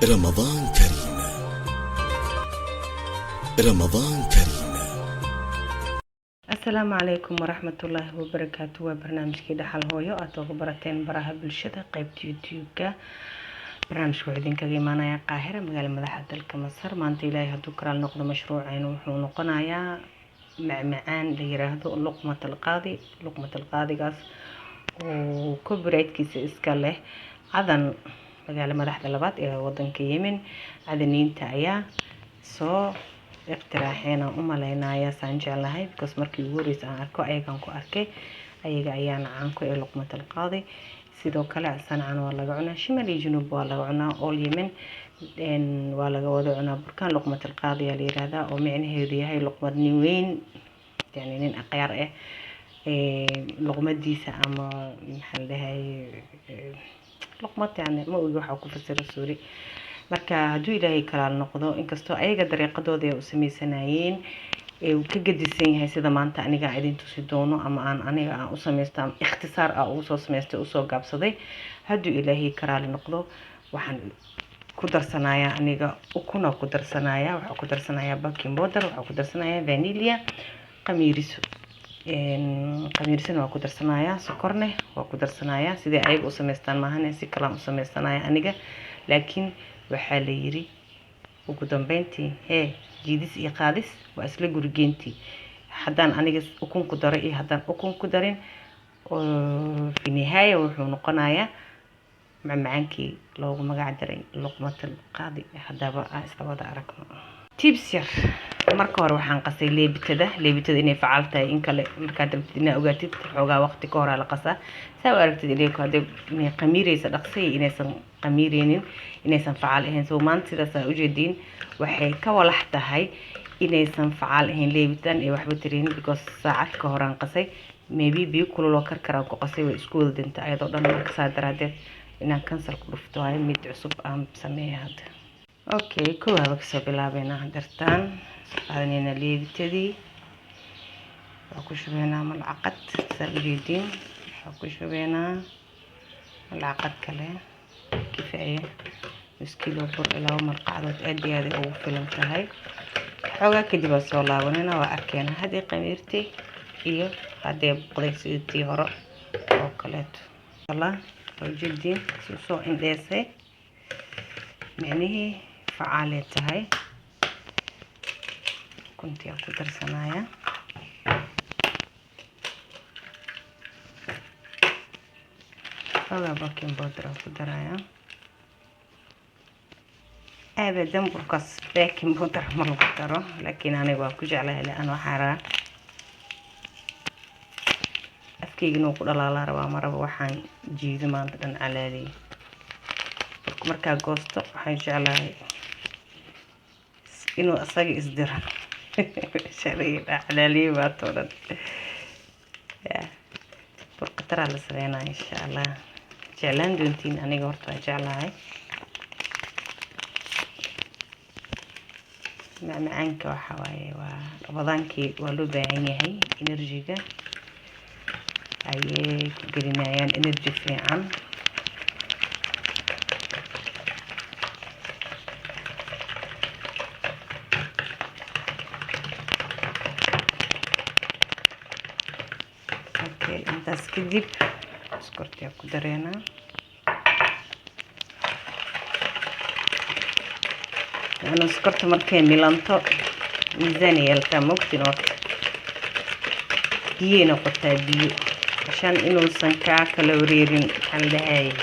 رمضان كريم. رمضان كريم. السلام عليكم ورحمة الله وبركاته. وبرنامجكي دحال هويو أتوقع براتين براها بالشدة قيبت يوتيوبك. برنامج وعدين كجيمانا يا قاهرة مقال مدحة دلك مصر ما أنت إلهي هدوكرا النقد مشروعين وحنو قنايا معان ليرهدو لقمة القاضي قاس وكبريت كيس إسكاله عدن مقال مدحة لبات إلى وطن كيمن عدنين تايا سو اقتراحينا umaleynaa ayaa saan jeclahay because markii ugu horeysay aan arko ayagaan ku arkay ayaga ayaan caan ku ee luqmatal qaadi sidoo kale sancan waa laga cunaa shimal iyo junub waa laga cunaa all yemen waa laga wada cunaa burkaan luqmatal qaadi ayaa la yiraahdaa oo micnaheedu yahay luqmad nin weyn yani nin aqyar ah luqmadiisa ama maxaa la dhahay luqmad yani ma ogi waxa ku fasiro suuri marka haduu ilaahay kala noqdo inkastoo ayaga dariiqadooda ay u sameeysanayeen ee uu ka gadisan yahay sida maanta aniga idin tusi doono ama aniga aan u sameystaan ikhtisaar ah oo soo sameystay oo soo gaabsaday haduu ilaahay kala noqdo waxaan ku darsanayaa aniga ukuna ku darsanayaa waxa ku darsanayaa baking powder waxa ku darsanayaa vanilla qamiiriso qamiirisana waa ku darsanayaa sokorne waa ku darsanayaa sidii ayaga u sameystaan maahan si kala u sameysanayaa aniga laakiin waxaa la yiri ugu dambeyntii jiidis iyo qaadis waa isla gurigeyntii haddaan aniga ukun ku daray iyo haddaan ukun ku darin oo fi nihaaya wuxuu noqonayaa macmacaankii loogu magac daray luqmatal qaadi haddaba aan isla wada aragno tips yar marka hore waxaan qasay leebitada inay facaal tahay in kale marka dabtid inaa ogaatid xoogaa waqti ka hor la qasaa saa aragtid ileeku hadii qamiireysa dhaqsay inaysan qamiireenin inaysan facaal ahayn soo maanta sidaas u jeedin waxay ka walax tahay inaysan facaal ahayn leebitan ee waxba tireen because saacad ka hor aan qasay maybe biyo kulul oo karkaraan ku qasay way isku wada dinta ayadoo dhan marka saa daraadeed inaan cancel ku dhufto ay mid cusub aan sameeyay okay kuwa ka soo bilaabeyna dartaan qaadnina leebitadii waa ku shubeynaa malcaqad sabiidin waa ku shubeynaa malcaqad kale kifaaya iskilo bur ilaa malqacdood aad iyo aad ugu filan tahay xoogaa kadib soo laabanina waa arkeena hadii qamiirtay iyo hadii boqday sidii hore oo kaleeto Allah وجدين سو انديسي معنيه فعالية تهي كنت اقدر سنايا فلا باكين بودرة قدرايا ابدا برقص باكين بودرة مرة قدرة لكن انا باكو جعلها لانه حارة كيغنو قدلا ربا maraba waxaan jiido maanta dhan calaali marka goosto waxaan jeclahay inuu asaga isdira shariida calaali baato dhan burqatara la sameeyay insha Allah jeclaan doontiin aniga horta jeclahay macmacaanka waxa waaye waa rabadaankii waa loo baahan yahay energy-ga ayay ku gelinayaan energy fiican okay intaas kadib iskortiya ku dareena ana iskorta markay milanto miisaaniyalta mugtin waqti biyo noqotaa biyo عشان إنه سنكا كالوريرين عن لهاي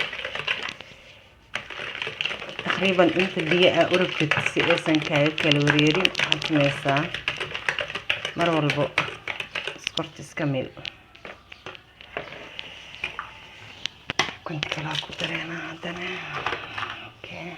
تقريبا انت دقيقة أربت سنكا كالوريرين عن ميسا مرة البق سكرتس كامل كنت لا قدرنا عندنا اوكي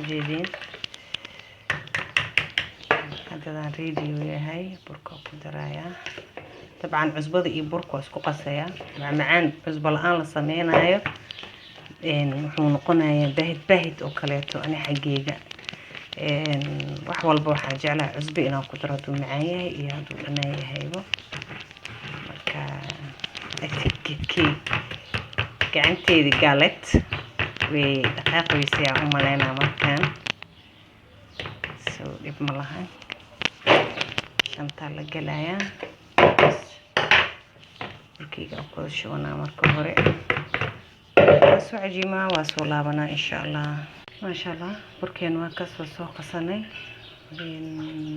جيدين هذا ريدي وياهي بركة قدرايا طبعا عزبة إيه بركة اسكو قصيا مع معان عزبة الآن لصمينا هاي wuxuu noqonayaa baahid oo kaleeto ani xaggeyga wax walba waxaa jeclaa cusbo inaan ku daro hadduu macaan yahay iyo hadduu dhanaan yahayba. marka geedkii gacanteedii galet way dhaqaaqaysaa aan u malaynaa markaan soo dhib ma lahan. shantaa la gelayaa burkayga aan ku shubanaa marka hore waa soo cajiimaa waa soo laabanaa insha allah. maasha allah burkeen waa kasoo soo qasanay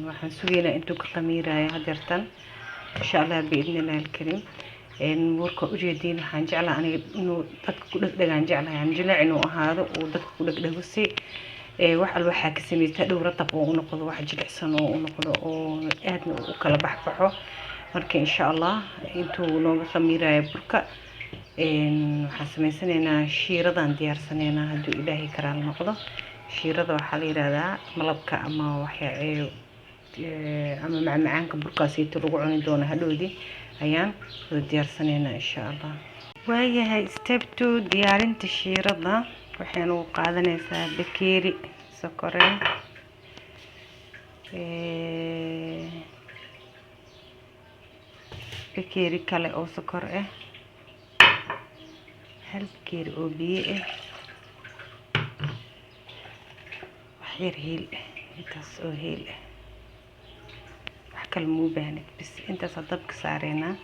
waxaan sugaynaa intuu ka qamiirayo hadeertan insha allah biidnillahi alkariim. burka ujeediin waxaan jeclaa aniga inuu dadka ku dhegdhegaan jeclahay aan jilaac inuu ahaado uu dadka ku dhegdhego si wax waxaa ka sameeyay dhowr ratab oo u noqdo wax jilicsan oo u noqdo oo aadna u kala baxbaxo. marka insha allah intuu nooga qamiirayo burka waxaan sameysanaynaa shiiradan diyaarsanaynaa hadduu ilaahay karaal noqdo. shiirada waxaa la yiraahdaa malabka ama ama macmacaanka burkaas inta lagu cuni doono hadhowdii ayaan soo diyaarsanaynaa insha allah. waayahay step 2 diyaarinta shiirada waxaan u qaadanaysaa bakeeri sokor bakeeri kale oo sokor hal bakeeri oo biyo wax yar heel intaas oo heel wax kale muu baahnid bis intaas dabka saareenaa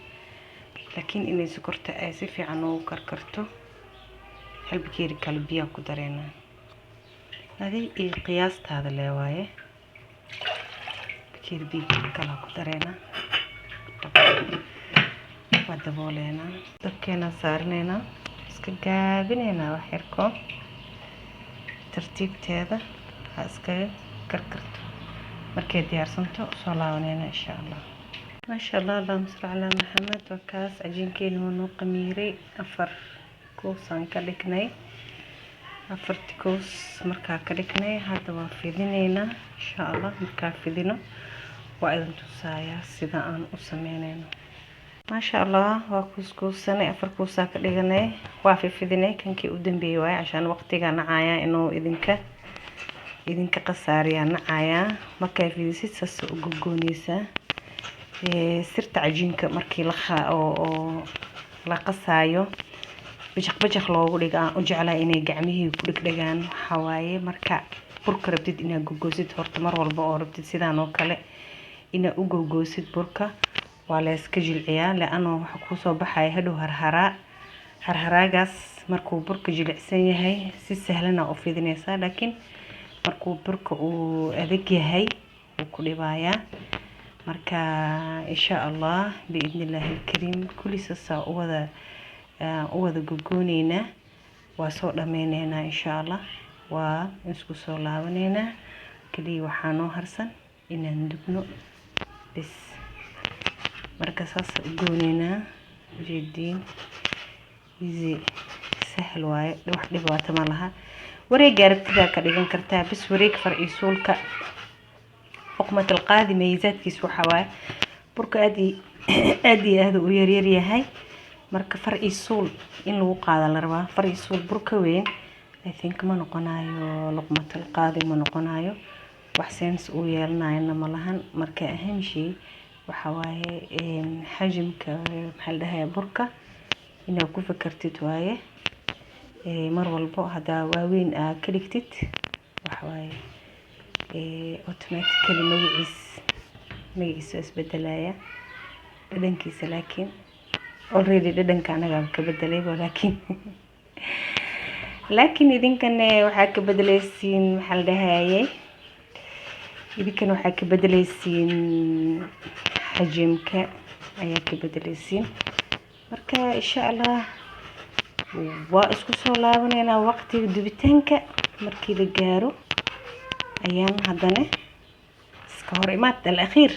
laakiin inay sokorta ay si fiican ugu karkarto hal bakeeri kale biyo ku dareenaa adii iyo qiyaastaada leewaaye. bakeeri biyo kale ku dareenaa waa dabooleynaa dabkeena saarneynaa iska gaabinaynaa wax yarko tartiibteeda ha iska karkarto markay diyaarsanto soo laabanayna insha allah. maasha allah allahumma salli ala maxamed. wakaas cajiinkeena waa noo qamiiray 4 kuusaan ka dhignay 4 kuus markaa ka dhignay hadda waa fidinaynaa insha allah. markaa fidino waa idin tusayaa sida aan u sameynayno. maasha allah waa kuuskuusanay 4 kuusaa ka dhiganay waa fidinay kankii u dambeeyay waay cashaan waqtiga nacaya inuu idinka qasaariya nacaya. markaa fidisid saas u gogoonaysaa sirta cajiinka markii la qasaayo bajaq loogu dhigaa u jeclaa inay gacmihii ku dhigdhagaan waxa waaye marka burka rabtid inaad gogoosid horta mar walba oo rabtid sidaan oo kale inaad u gogoosid burka waa la iska jilciyaa laano waxa ku soo baxay hadhow harharaagaas markuu burka jilicsan yahay si sahlan u fidinaysaa laakiin markuu burka uu adag yahay uu ku dhibayaa. marka insha allah biidnillahi alkariim kulliisa saa u wada gogoonayna waa soo dhameynaynaa insha allah. waa isku soo laabanayna kaliya waxaa noo harsan inaan dubno bis. marka saas u goonayna jeediin easy sahal waaye wax dhibaato ma laha. wareeg aragtida ka dhigan kartaa bis wareeg farciisuulka حكمة القاضي ميزات كيس وحواي برك أدي هذا ويرير يهاي مرك فرق الصول إنه قاضي الربا فرق الصول برك وين I think ما نقنايو لقمة القاضي ما نقنايو وحسين سويلنا إننا ملهن مرك أهم شيء وحواي حجم كمحل ده بركة إنه كيف فكرت وايه مرة والبو هذا وين كليكتت وحواي اوتوماتيكلي مجلس اسبدلايا ددنكيس لكن اوريدي ددنك انا كبدلay لكن idinkan waxa ka bedelaysiin maxal dhahaayay idinkan waxa ka bedelaysiin xajimka ayaa ka bedelaysiin. marka insha Allah waa isku soo laabanayna waqtiga dubitaanka markii la gaaro ayaan haddana iska horimaad al-akhiir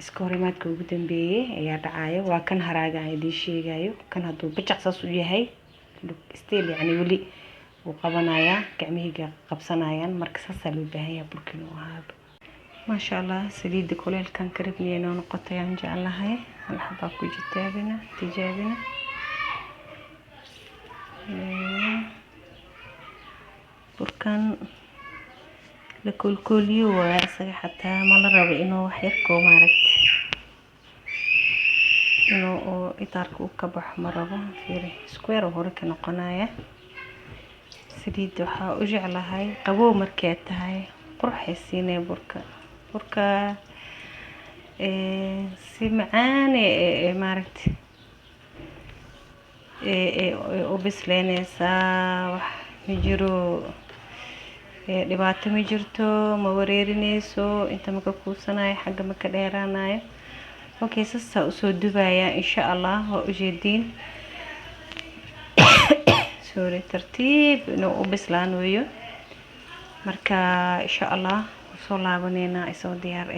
iska horimaadka ugu dambeeyay ayaa dhacaya waa kan haraaga ay sheegayo kan haduu bajaq saas u yahay still yani wali uu qabanaya gacmihiga qabsanayaan marka saas loo baahan yahay burkina oo ahaado. ma sha Allah saliid kuleelkan karibniyeen oo noqotay aan jeclahay hal xabba ku tijaabina burkan la kulkuliyo waa isaga xataa ma la rabo inuu wax yar ko maaragti inuu itaarka uu ka baxo ma rabo fiiri square hore ka noqonaya saliid waxaa u jeclahay qabow markay tahay qurux siinay burka si macaan maaragti u bislaynaysa wax ma jiro dhibaato ma jirto ma wareerinayso inta ma ka kuusanayo xagga ma ka dheeraanayo okay sasa usoo dubaya insha Allah oo ujeedin sorry tartiib inuu u bislaanayo marka insha Allah soo laabanayna isoo diyaar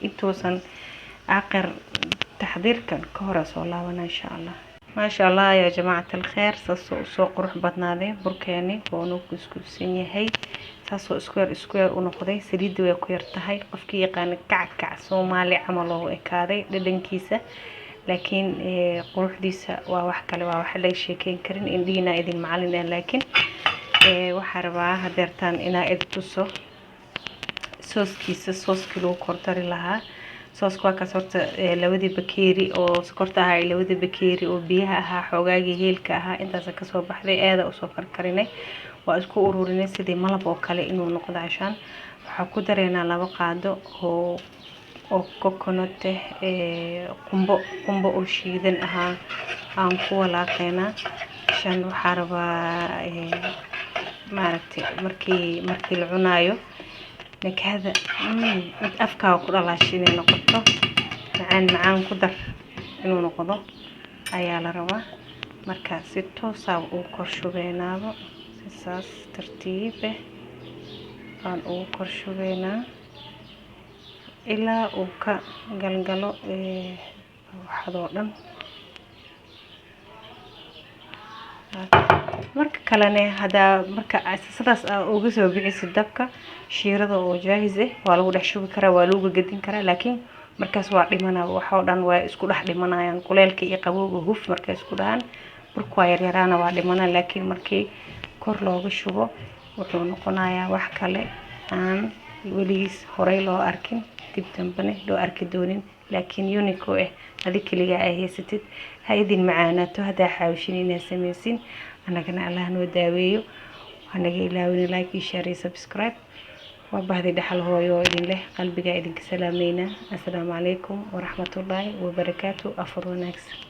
intuusan aakhir taxdiirkan ka hor soo laabana insha Allah ما شاء الله يا جماعة الخير ساسو قروح بدناده بركاني وانو كسكسين yahay ساسو سكوير ونقضي سليد way ku yartahay qofkii yaqaan kackac Soomaali camal oo ekaaday dhadhankiisa laakiin quruxdiisa waa wax kale waa wax la sheekeyn karin indhiina idin macallin laakiin waxa rabaa hadeertan ina id tuso sooskii loo kordari lahaa soosku waa ka sorta labadii bakeeri oo sokorta ahaa labadii bakeeri oo biyaha ahaa xogaagii heelka ahaa intaas ka soo baxday aad u soo karkarinay waa isku ururinay sidii malab oo kale inuu noqdo cashaan waxa ku dareena laba qaado oo coconut qumbo oo shiidan ahaa aan ku walaaqayna shan waxa rabaa maaragtay markii la cunaayo نكهذا أفكار كل الله شيء نقطة معان قدر إنه نقطة أيال روا مركز ستة صاب وكرشو بينابو ساس ترتيبه عن وكرشو بينا إلا وكا قلقلو حضورنا marka kalena hada marka asasadaas ugu soo bixisay dabka shiirada oo jaahiz waa lagu dhex shubi karaa waa lagu gadin karaa laakiin markaas waa dhimanaa waxa oo dhan waa isku dhex dhimanayaan kuleelka iyo qabowga huf marka isku dhahan burku waa yaryaraana waa dhimanaa laakiin markii kor looga shubo wuxuu noqonayaa wax kale aan waligiis horey loo arkin dib dambana loo arki doonin laakiin unique هذه كلية هي ستة هذه المعاناة هذا حاوشين ناس ميسين أنا كنا الله نوداويه وأنا جاي لاوي لايك وشير سبسكرايب وبهذه دحل هو يوعدين له قلبي قاعدين كسلامينا السلام عليكم ورحمة الله وبركاته أفضل ناكس